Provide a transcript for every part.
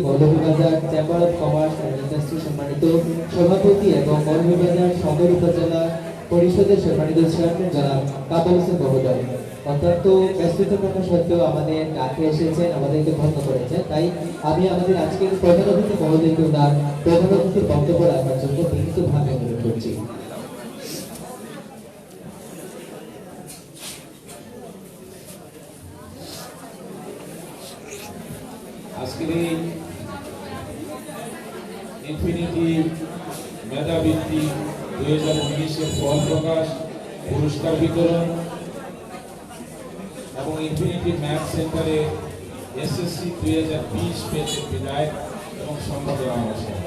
Moulvibazar chamber of commerce and industry সম্মানিত সভাপতি এবং মৌলভীবাজার সদর উপজেলা পরিষদের সম্মানিত চেয়ারম্যান জনাব কাবুল হোসেন মহোদয় অত্যন্ত ব্যস্ততা থাকা সত্ত্বেও আমাদের ডাকে এসেছেন, আমাদেরকে ধন্য করেছেন। তাই আমি আমাদের আজকের প্রধান অতিথি মহোদয়কে ওনার প্রধান অতিথির বক্তব্য রাখার জন্য বিনীতভাবে অনুরোধ করছি। আজকের এই ইনফিনিটি মেধাবৃত্তি 2019-এর ফল প্রকাশ, পুরস্কার বিতরণ এবং ইনফিনিটি ম্যাথ সেন্টারে এসএসসি 2020 ব্যাচের বিদায় এবং সম্বোধনা অনুষ্ঠান।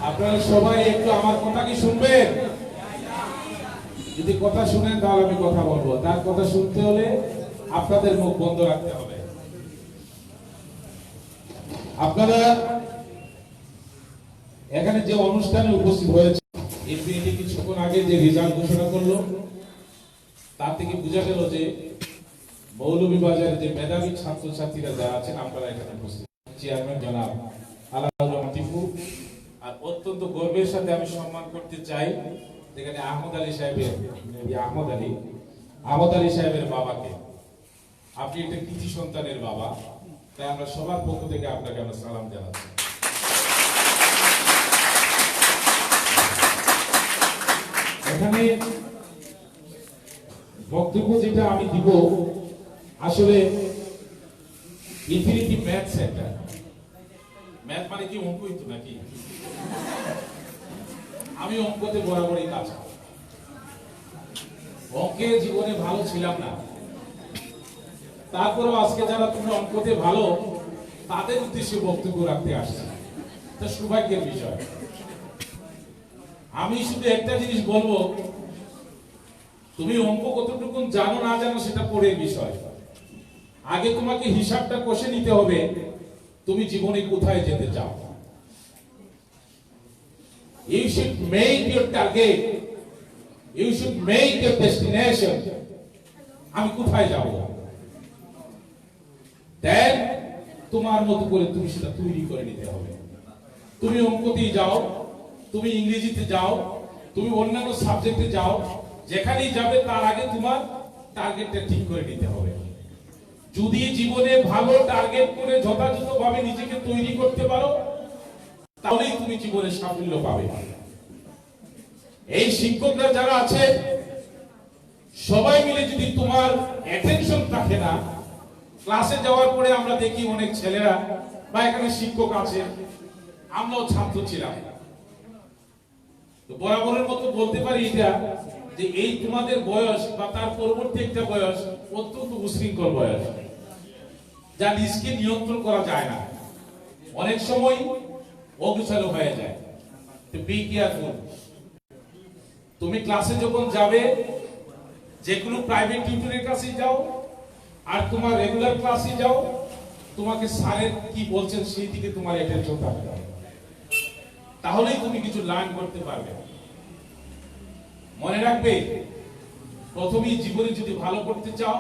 আপনারা সবাই একটু আমার কথা কি শুনবেন? যদি কথা শুনেন তাহলে আমি কথা বলবো। তার কথা শুনতে হলে আপনাদের মুখ বন্ধ রাখতে হবে। আপনারা এখানে যে অনুষ্ঠানে উপস্থিত হয়েছে, ইনফিনিটি কিছুক্ষণ আগে যে রেজাল্ট ঘোষণা করলো তার থেকে বোঝা গেল যে মৌলভীবাজারে যে মেধাবী ছাত্রছাত্রীরা যারা আছেন আপনারা এখানে উপস্থিত। চেয়ারম্যান জনাব আলাউর রহমান টিপু, আর অত্যন্ত গর্বের সাথে আমি সম্মান করতে চাই যেখানে আহমদ আলী সাহেবের বাবাকে। আপনি একটা কৃতি সন্তানের বাবা, তাই আমরা সবার পক্ষ থেকে আপনাকে আমরা সালাম জানাচ্ছি। এখানে বক্তব্য যেটা আমি দিব, আসলে ইনফিনিটি ম্যাথ সেন্টার, ম্যাথ মানে কি অঙ্কই তো নাকি? আমি অঙ্কতে বরাবরই কাজ করি, অঙ্কে জীবনে ভালো ছিলাম না, তারপরেও আজকে যারা তোমরা অঙ্কতে ভালো তাদের উদ্দেশ্যে বক্তব্য রাখতে আসছে, এটা সৌভাগ্যের বিষয়। আমি শুধু একটা জিনিস বলবো, তুমি অঙ্ক কতটুকু জানো না জানো সেটা পরের বিষয়, আগে তোমাকে হিসাবটা কষে নিতে হবে তুমি জীবনে কোথায় যেতে চাও। You should make your target, you should make your destination, আমি কোথায় যাব, দেন তোমার মতো করে তুমি সেটা তৈরি করে নিতে হবে। তুমি অঙ্কতেই যাও, তুমি ইংরেজিতে যাও, তুমি অন্যান্য সাবজেক্টে যাও, যেখানেই যাবে তার আগে তোমার টার্গেটটা ঠিক করে নিতে হবে। যদি জীবনে ভালো টার্গেট করে যথাযথভাবে নিজেকে তৈরি করতে পারো তাহলেই তুমি জীবনে সাফল্য পাবে। এই শিক্ষকরা যারা আছে সবাই মিলে যদি তোমার অ্যাটেনশন থাকে না, ক্লাসে যাওয়ার পরে আমরা দেখি অনেক ছেলেরা বা এখানে শিক্ষক আছে, আমরাও ছাত্র ছিলাম, তো বরাবরের মতো বলতে পারি এটা যে এই তোমাদের বয়স বা তার পরবর্তী একটা বয়স অত্যন্ত উশৃঙ্খল বয়স, যা নিজকে নিয়ন্ত্রণ করা যায় না, অনেক সময় অগোছালো হয়ে যায়। তো বি কেয়ারফুল। তুমি ক্লাসে যখন যাবে, যে কোনো প্রাইভেট টিউটরের কাছে যাও আর তোমার রেগুলার ক্লাসে যাও, তোমাকে স্যারের কি বলছেন সেই দিকে তোমার অ্যাটেনশন থাকতে হবে, তাহলেই তুমি কিছু লার্ন করতে পারবে। মনে রাখবে, প্রথমেই জীবনে যদি ভালো করতে চাও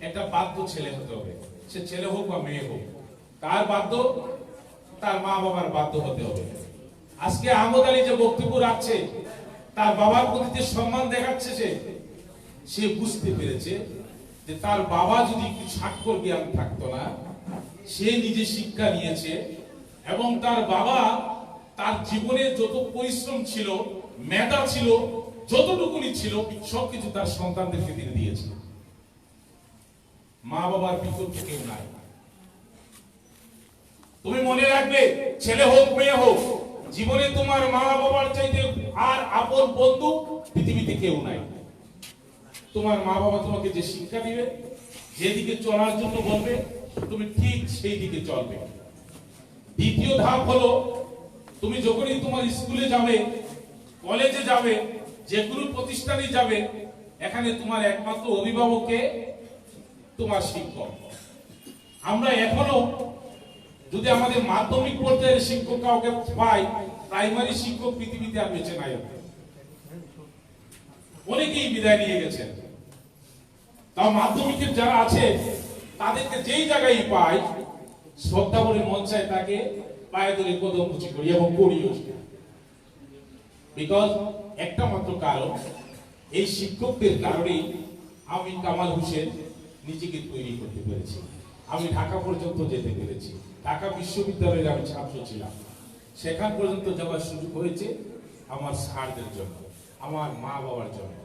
একটা বাধ্য ছেলে হতে হবে, সে ছেলে হোক বা মেয়ে হোক। কার বাধ্য? তার মা বাবার বাধ্য হতে হবে। আজকে আহমদ আলী যে বক্তব্য রাখছে, তার বাবার প্রতি যে সম্মান দেখাচ্ছে, সে বুঝতে পেরেছে যে তার বাবা যদি একটু স্বাক্ষর জ্ঞান থাকতো না, সে নিজে শিক্ষা নিয়েছে এবং তার বাবা তার জীবনে যত পরিশ্রম ছিল, মেধা ছিল, যতটুকুনি ছিল সবকিছু তার সন্তানদেরকে তিনি দিয়েছে। মা বাবার বিকল্প কেউ নাই। তুমি মনে রাখবে, ছেলে হোক মেয়ে হোক, জীবনে তোমার মা বাবার চাইতে আর আপন বন্ধু পৃথিবীতে কেউ নাই। তোমার মা বাবা তোমাকে যে শিক্ষা দিবে, যেদিকে চলার জন্য বলবে, তুমি ঠিক সেই দিকে চলবে। দ্বিতীয় ধাপ হলো, তুমি যখনই তোমার স্কুলে যাবে, কলেজে যাবে, যে কোনো প্রতিষ্ঠানে যাবে, এখানে তোমার একমাত্র অভিভাবককে তোমার শিক্ষক। আমরা এখনো যদি আমাদের মাধ্যমিক পর্যায়ের শিক্ষক কাউকে পাই, প্রাইমারি শিক্ষক পৃথিবীতে আর বেঁচে নাই, অনেকেই বিদায় নিয়ে গেছেন। তাও মাধ্যমিকের যারা আছে তাদেরকে যেই জায়গায় পাই, শ্রদ্ধা করে মন চায় তাকে পায়ে ধরে কদম কুচি করি এবং করিও। বিকজ একটা মাত্র কারণ, এই শিক্ষকদের কারণেই আমি কামাল হোসেন নিজেকে তৈরি করতে পেরেছি। আমি ঢাকা পর্যন্ত যেতে পেরেছি। ঢাকা বিশ্ববিদ্যালয়ের আমি ছাত্র ছিলাম। সেখান পর্যন্ত যাওয়ার সুযোগ হয়েছে আমার স্যারদের জন্য, আমার মা বাবার জন্য।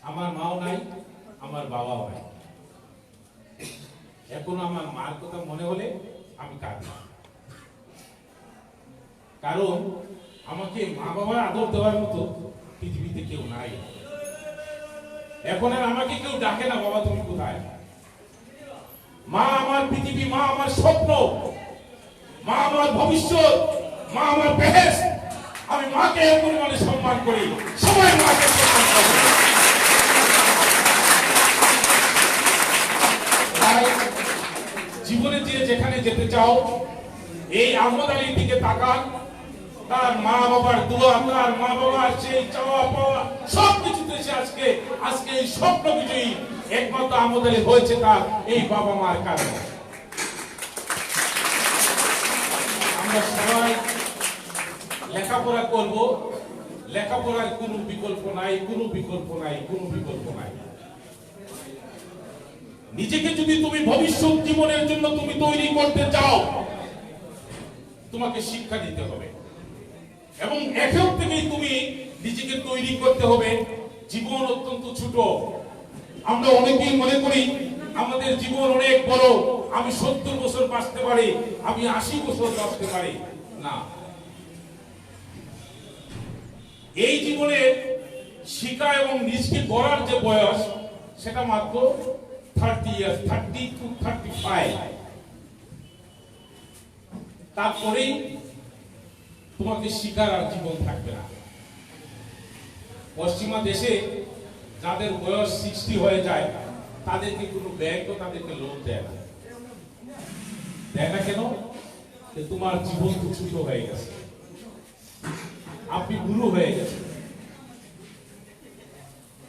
আমার মাও নাই, আমার বাবাও নাই। এখন আমার মার কথা মনে হলে আমি কাঁদি, কারণ আমাকে মা বাবার আদর দেওয়ার মতো পৃথিবীতে কেউ নাই। এখন আর আমাকে কেউ ডাকে না, বাবা তুমি কোথায়। মা আমার পৃথিবী, মা আমার স্বপ্ন, মা আমার ভবিষ্যৎ, মা আমার বেহেশত। আমি মাকে এ পরিমাণে সম্মান করি, সবাই মাকে সম্মান করে। তাই জীবনে যে যেখানে যেতে চাও, এই আহমদ আলীর দিকে তাকান। তার মা বাবার দোয়া, তার মা বাবার সেই চাওয়া পাওয়া সবকিছুতে সে আজকে এই স্বপ্ন বিজয়ী একমাত্র আহমদ আলী হয়েছে তার এই বাবা মার কারণে। আমরা সবাই লেখাপড়া করব, লেখাপড়ার কোনো বিকল্প নাই, কোনো বিকল্প নাই, কোনো বিকল্প নাই। নিজেকে যদি তুমি ভবিষ্যৎ জীবনের জন্য তুমি তৈরি করতে চাও, তোমাকে শিক্ষা দিতে হবে এবং এখন থেকেই তুমি নিজেকে তৈরি করতে হবে। জীবন অত্যন্ত ছোট। আমরা অনেকেই মনে করি আমাদের জীবন অনেক বড়, আমি 70 বছর বাঁচতে পারি, আমি 80 বছর বাঁচতে পারি। না, এই জীবনে শিক্ষা এবং নিজকে গড়ার যে বয়স সেটা মাত্র 30 ইয়ার্স, 30 to 35। তারপরেই তোমাকে শিকার আর জীবন থাকবে না। পশ্চিমা দেশে যাদের বয়স 60 হয়ে যায় তাদেরকে কোনো ব্যাংকও তাদেরকে লোন দেয় না। দেয় না কেন? তোমার জীবন তো ছোট হয়ে গেছে, আপনি বুড়ো হয়ে গেছেন।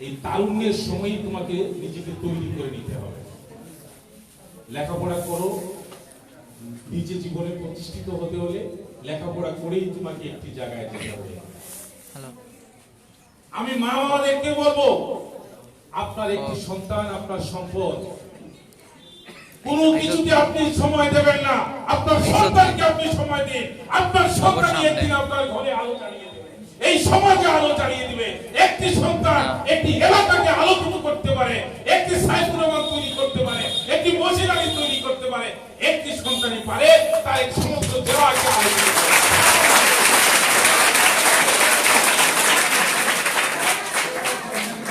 এই তারুণ্যের সময়ই তোমাকে নিজেকে তৈরি করে নিতে হবে। লেখাপড়া করো, নিজে জীবনে প্রতিষ্ঠিত হতে হলে লেখাপড়া করেই তোমাকে একটি জায়গায় যেতে হবে। আমি মা বাবাদেরকে বলবো, আপনার একটি সন্তান আপনার সম্পদ। কোনো কিছুতে আপনি সময় দেবেন না, আপনার সন্তানকে আপনি সময় দিন। আপনার সন্তানই একদিন আপনার ঘরে আলো জ্বালিয়ে দেবে, এই সমাজে আলো জ্বালিয়ে দিবে। একটি সন্তান একটি এলাকাকে আলোকিত করতে পারে, একটি সাইফুর রহমান তৈরি করতে পারে, একটি মসজিদানি তৈরি করতে পারে। একটি সন্তানই পারে তার এক সমস্ত জেলাকে আলোকিত করতে।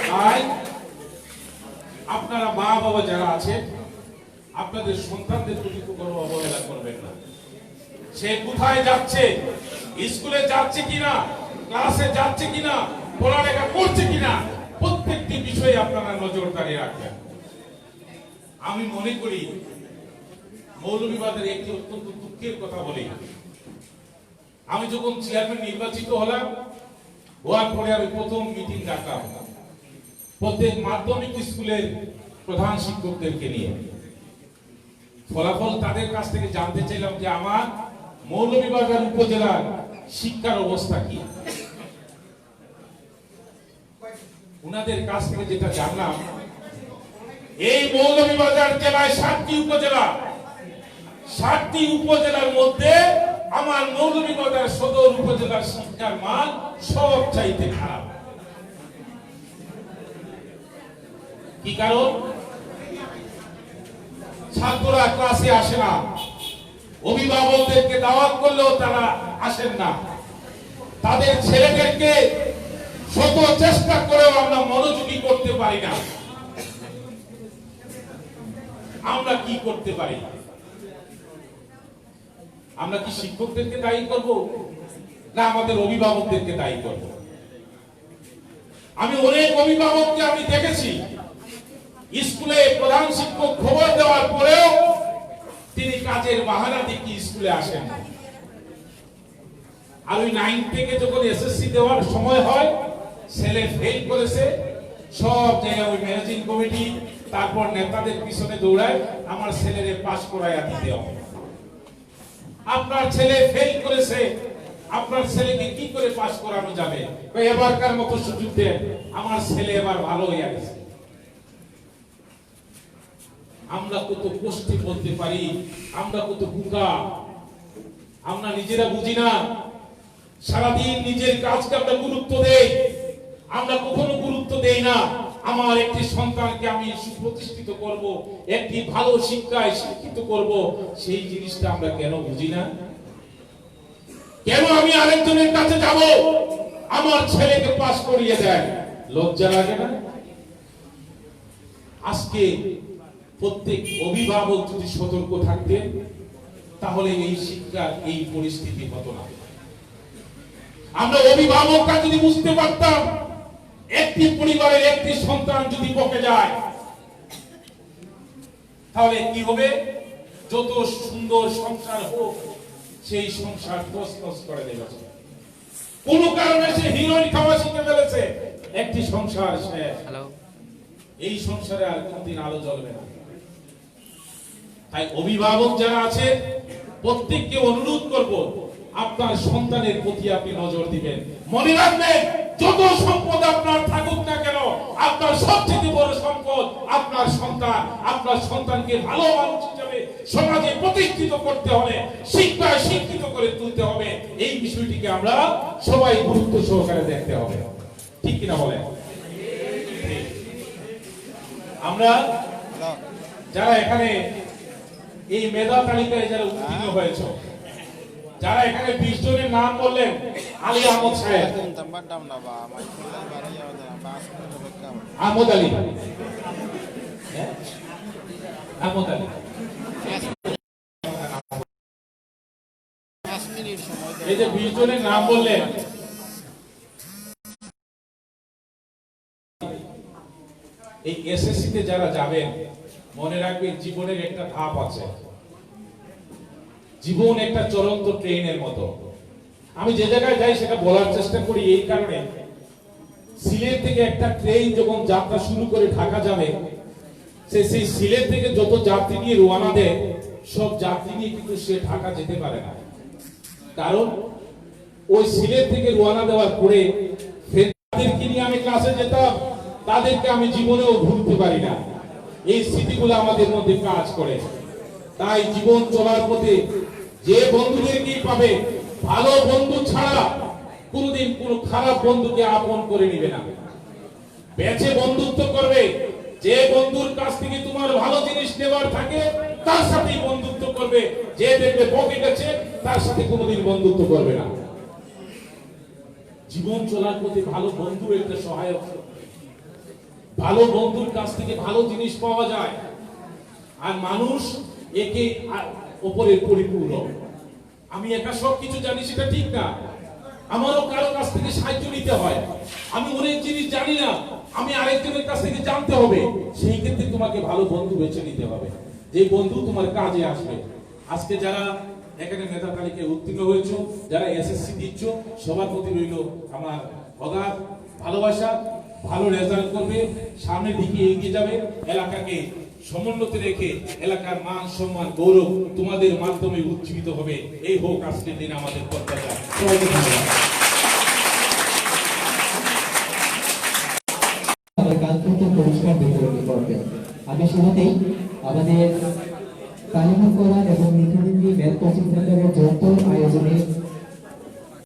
তাই আপনারা মা বাবা যারা আছে, আপনাদের সন্তানদের প্রতি কোনো অবহেলা করবেন না। সে কোথায় যাচ্ছে, স্কুলে যাচ্ছে কিনা, ক্লাসে যাচ্ছে কিনা, পড়ালেখা করছে কিনা, প্রত্যেকটি বিষয়ে আপনারা নজরদারি রাখবেন। আমি মনে করি মৌলভীবাজারে একটি অত্যন্ত দুঃখের কথা বলি। আমি যখন চেয়ারম্যান নির্বাচিত হলাম, হওয়ার পরে আমি প্রথম মিটিং ডাকলাম প্রত্যেক মাধ্যমিক স্কুলের প্রধান শিক্ষকদেরকে নিয়ে। ফলাফল তাদের কাছ থেকে জানতে চাইলাম যে আমার মৌলভীবাজার উপজেলার শিক্ষার অবস্থা কি। উনাদের কাছ থেকে যেটা জানলাম, এই মৌলভীবাজার জেলায় 7টি উপজেলা, 7টি উপজেলার মধ্যে আমার মৌলভীবাজার সদর উপজেলার শিক্ষার মান সব চাইতে খারাপ। কি কারণ? ছাত্ররা ক্লাসে আসে না, অভিভাবকদেরকে দাওয়াত করলেও তারা আসেন না, তাদের ছেলেদেরকে শত চেষ্টা করেও আমরা মনোযোগী করতে পারি না। আমরা কি করতে পারি? আমরা কি শিক্ষকদেরকে দায়ী করব না আমাদের অভিভাবকদেরকে দায়ী করব? আমি অনেক অভিভাবককে আমি দেখেছি স্কুলে প্রধান শিক্ষক খবর দেওয়ার পরেও তিনি কাজের বাহানা দিয়ে স্কুলে আসেন। আর ওই 9 থেকে যখন এসএসসি দেওয়ার সময় হয়, ছেলে ফেল করেছে, সব জায়গায় ওই ম্যানেজিং কমিটি তারপর নেতাদের পিছনে দৌড়ায় আমার ছেলেরে পাস করাইয়া দিতে হবে। আপনার ছেলে ফেল করেছে, আপনার ছেলেকে কি করে পাস করানো যাবে? এবারকার মতো সুযোগ দেন, আমার ছেলে এবার ভালো হয়ে গেছে। আমরা কত কষ্টে বলতে পারি, আমরা কত বোকা, আমরা নিজেরা বুঝি না। সারাদিন নিজের কাজকে আমরা গুরুত্ব দেই, আমরা কখনো গুরুত্ব দেই না আমার একটি সন্তানকে আমি সুপ্রতিষ্ঠিত করব, একটি ভালো শিক্ষায় শিক্ষিত করব, সেই জিনিসটা আমরা কেন বুঝি না? কেন আমি আরেকজনের কাছে যাব আমার ছেলেকে পাস করিয়ে দেয়? লজ্জা লাগে না? আজকে প্রত্যেক অভিভাবক যদি সতর্ক থাকতেন তাহলে এই শিক্ষার এই পরিস্থিতি হতো না। আমরা অভিভাবকরা যদি বুঝতে পারতাম একটি পরিবারের একটি সন্তান যদি বকে যায় তাহলে কি হবে? যত সুন্দর সংসার হোক সেই সংসার তছনছ করে দেবে। কোন কারণে সে হিরোইন খাওয়া শিখে ফেলেছে, একটি সংসার শেষ। এই সংসারে আর কোনদিন আলো জ্বলবে না। তাই অভিভাবক যারা আছে প্রত্যেককে অনুরোধ করব আপনার সন্তানের প্রতি আপনি নজর দিবেন। মনে রাখবেন যত সম্পদ আপনার থাকুক না কেন, আপনার সবচেয়ে বড় সম্পদ আপনার সন্তান। আপনার সন্তানকে ভালো মানুষ হিসেবে সমাজে প্রতিষ্ঠিত করতে হবে, শিক্ষায় শিক্ষিত করে তুলতে হবে। এই বিষয়টিকে আমরা সবাই গুরুত্ব সহকারে দেখতে হবে, ঠিক কিনা বলেন? আমরা যারা এখানে এই মেধা তালিকায় যারা উত্তীর্ণ হয়েছে, যারা এখানে 20 জনের নাম বললেন, আলী আহমদ সাহেব, আহমদ আলী, আহমদ আলী, এই যে 20 জনের নাম বললেন, এই এসএসসি তে যারা যাবেন মনে রাখবেন জীবনের একটা ধাপ আছে। জীবন একটা চলন্ত ট্রেনের মতো। আমি যে জায়গায় যাই সেটা বলার চেষ্টা করি এই কারণে, সিলেট থেকে একটা ট্রেন যখন যাত্রা শুরু করে ঢাকা যাবে, সেই সিলেট থেকে যত যাত্রী নিয়ে রওনা দেয় সব যাত্রী নিয়ে কিন্তু সে ঢাকা যেতে পারে না। কারণ ওই সিলেট থেকে রওনা দেওয়ার পরে তাদেরকে নিয়ে আমি ক্লাসে যেতাম, তাদেরকে আমি জীবনেও ভুলতে পারি না। এই স্মৃতিগুলো আমাদের মধ্যে কাজ করে। তাই জীবন চলার পথে যে বন্ধুদেরকেই পাবে, ভালো বন্ধু ছাড়া কোনদিন কোন খারাপ বন্ধুকে আপন করে নিবে না। বেঁচে বন্ধুত্ব করবে, যে বন্ধুর কাছ থেকে তোমার ভালো জিনিস নেওয়ার থাকে তার সাথেই বন্ধুত্ব করবে। যে দেখবে বকে গেছে তার সাথে কোনোদিন বন্ধুত্ব করবে না। জীবন চলার পথে ভালো বন্ধু একটা সহায়ক। ভালো বন্ধুর কাছ থেকে ভালো জিনিস পাওয়া যায়। আর মানুষ একে অপরের পরিপূরক। আমি একা সবকিছু জানি সেটা ঠিক না, আমারও কারো কাছ থেকে সাহায্য নিতে হয়। আমি অনেক জিনিস জানি না, আমি আরেকজনের কাছ থেকে জানতে হবে। সেই ক্ষেত্রে তোমাকে ভালো বন্ধু বেছে নিতে হবে, যে বন্ধু তোমার কাজে আসবে। আজকে যারা এখানে মেধা তালিকায় উত্তীর্ণ হয়েছে, যারা এসএসসি দিচ্ছ, সবার প্রতি রইল আমার অগাধ ভালোবাসা। ভালো রেজাল্ট করবে, সামনের দিকে এগিয়ে যাবে, এলাকাকে সমুন্নত রেখে এলাকার মান সম্মান গৌরব তোমাদের মাধ্যমে উজ্জীবিত হবে। এই হোক আজকের দিন আমাদের প্রত্যাশা। সবাইকে ধন্যবাদ। পুরস্কার বিতরণী পর্বে আমি শুরুতেই আমাদের তালিমুল কোরআন এবং নিত্যদিনী ম্যাথ কোচিং সেন্টারের যৌথ আয়োজনে